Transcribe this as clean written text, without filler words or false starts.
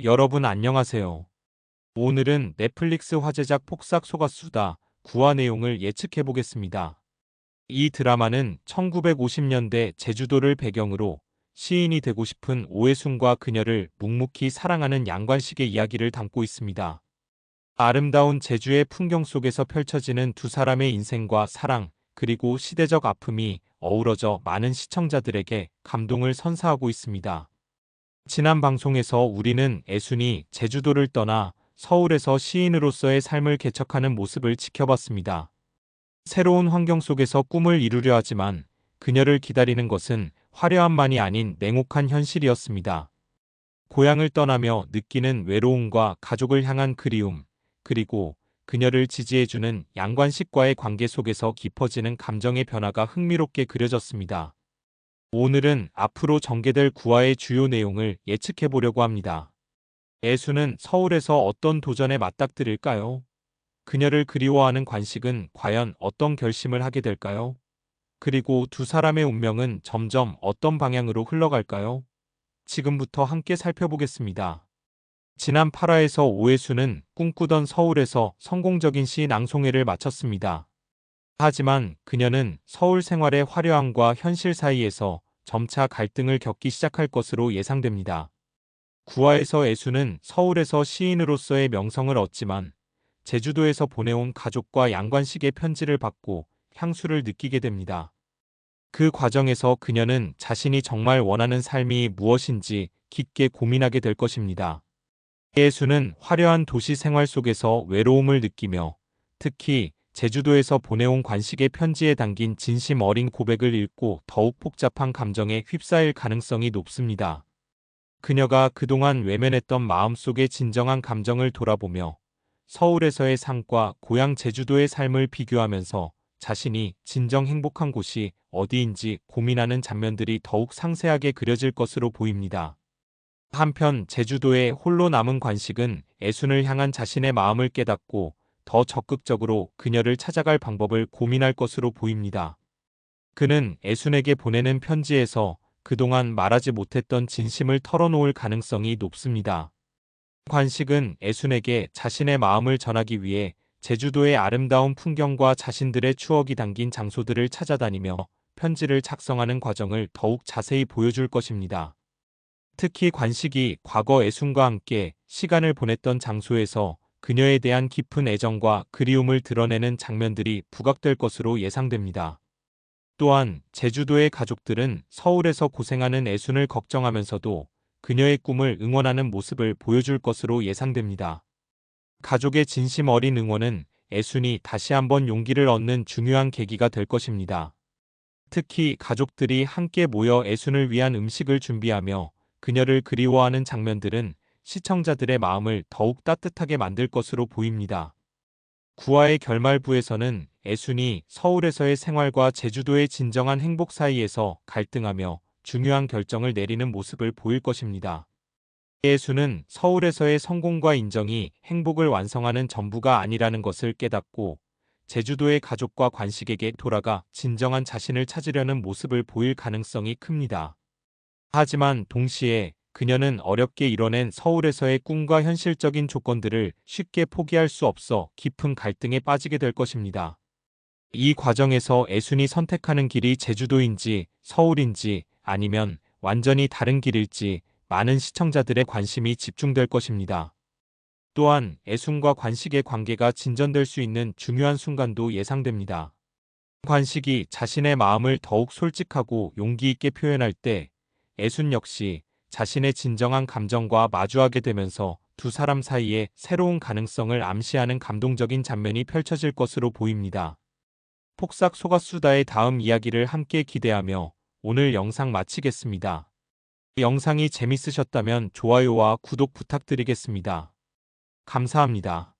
여러분 안녕하세요. 오늘은 넷플릭스 화제작 폭삭 속았수다 9화 내용을 예측해 보겠습니다. 이 드라마는 1950년대 제주도를 배경으로 시인이 되고 싶은 오해순과 그녀를 묵묵히 사랑하는 양관식의 이야기를 담고 있습니다. 아름다운 제주의 풍경 속에서 펼쳐지는 두 사람의 인생과 사랑, 그리고 시대적 아픔이 어우러져 많은 시청자들에게 감동을 선사하고 있습니다. 지난 방송에서 우리는 애순이 제주도를 떠나 서울에서 시인으로서의 삶을 개척하는 모습을 지켜봤습니다. 새로운 환경 속에서 꿈을 이루려 하지만 그녀를 기다리는 것은 화려함만이 아닌 냉혹한 현실이었습니다. 고향을 떠나며 느끼는 외로움과 가족을 향한 그리움, 그리고 그녀를 지지해주는 양관식과의 관계 속에서 깊어지는 감정의 변화가 흥미롭게 그려졌습니다. 오늘은 앞으로 전개될 9화의 주요 내용을 예측해 보려고 합니다. 애수는 서울에서 어떤 도전에 맞닥뜨릴까요? 그녀를 그리워하는 관식은 과연 어떤 결심을 하게 될까요? 그리고 두 사람의 운명은 점점 어떤 방향으로 흘러갈까요? 지금부터 함께 살펴보겠습니다. 지난 8화에서 오해수는 꿈꾸던 서울에서 성공적인 시 낭송회를 마쳤습니다. 하지만 그녀는 서울 생활의 화려함과 현실 사이에서 점차 갈등을 겪기 시작할 것으로 예상됩니다. 9화에서 애수는 서울에서 시인으로서의 명성을 얻지만 제주도에서 보내온 가족과 양관식의 편지를 받고 향수를 느끼게 됩니다. 그 과정에서 그녀는 자신이 정말 원하는 삶이 무엇인지 깊게 고민하게 될 것입니다. 애수는 화려한 도시 생활 속에서 외로움을 느끼며 특히 제주도에서 보내온 관식의 편지에 담긴 진심 어린 고백을 읽고 더욱 복잡한 감정에 휩싸일 가능성이 높습니다. 그녀가 그동안 외면했던 마음속의 진정한 감정을 돌아보며 서울에서의 삶과 고향 제주도의 삶을 비교하면서 자신이 진정 행복한 곳이 어디인지 고민하는 장면들이 더욱 상세하게 그려질 것으로 보입니다. 한편 제주도에 홀로 남은 관식은 애순을 향한 자신의 마음을 깨닫고 더 적극적으로 그녀를 찾아갈 방법을 고민할 것으로 보입니다. 그는 애순에게 보내는 편지에서 그동안 말하지 못했던 진심을 털어놓을 가능성이 높습니다. 관식은 애순에게 자신의 마음을 전하기 위해 제주도의 아름다운 풍경과 자신들의 추억이 담긴 장소들을 찾아다니며 편지를 작성하는 과정을 더욱 자세히 보여줄 것입니다. 특히 관식이 과거 애순과 함께 시간을 보냈던 장소에서 그녀에 대한 깊은 애정과 그리움을 드러내는 장면들이 부각될 것으로 예상됩니다. 또한 제주도의 가족들은 서울에서 고생하는 애순을 걱정하면서도 그녀의 꿈을 응원하는 모습을 보여줄 것으로 예상됩니다. 가족의 진심 어린 응원은 애순이 다시 한번 용기를 얻는 중요한 계기가 될 것입니다. 특히 가족들이 함께 모여 애순을 위한 음식을 준비하며 그녀를 그리워하는 장면들은 시청자들의 마음을 더욱 따뜻하게 만들 것으로 보입니다. 9화의 결말부에서는 애순이 서울에서의 생활과 제주도의 진정한 행복 사이에서 갈등하며 중요한 결정을 내리는 모습을 보일 것입니다. 애순은 서울에서의 성공과 인정이 행복을 완성하는 전부가 아니라는 것을 깨닫고 제주도의 가족과 관식에게 돌아가 진정한 자신을 찾으려는 모습을 보일 가능성이 큽니다. 하지만 동시에 그녀는 어렵게 이뤄낸 서울에서의 꿈과 현실적인 조건들을 쉽게 포기할 수 없어 깊은 갈등에 빠지게 될 것입니다. 이 과정에서 애순이 선택하는 길이 제주도인지 서울인지 아니면 완전히 다른 길일지 많은 시청자들의 관심이 집중될 것입니다. 또한 애순과 관식의 관계가 진전될 수 있는 중요한 순간도 예상됩니다. 관식이 자신의 마음을 더욱 솔직하고 용기 있게 표현할 때 애순 역시 자신의 진정한 감정과 마주하게 되면서 두 사람 사이에 새로운 가능성을 암시하는 감동적인 장면이 펼쳐질 것으로 보입니다. 폭삭 속았수다의 다음 이야기를 함께 기대하며 오늘 영상 마치겠습니다. 영상이 재밌으셨다면 좋아요와 구독 부탁드리겠습니다. 감사합니다.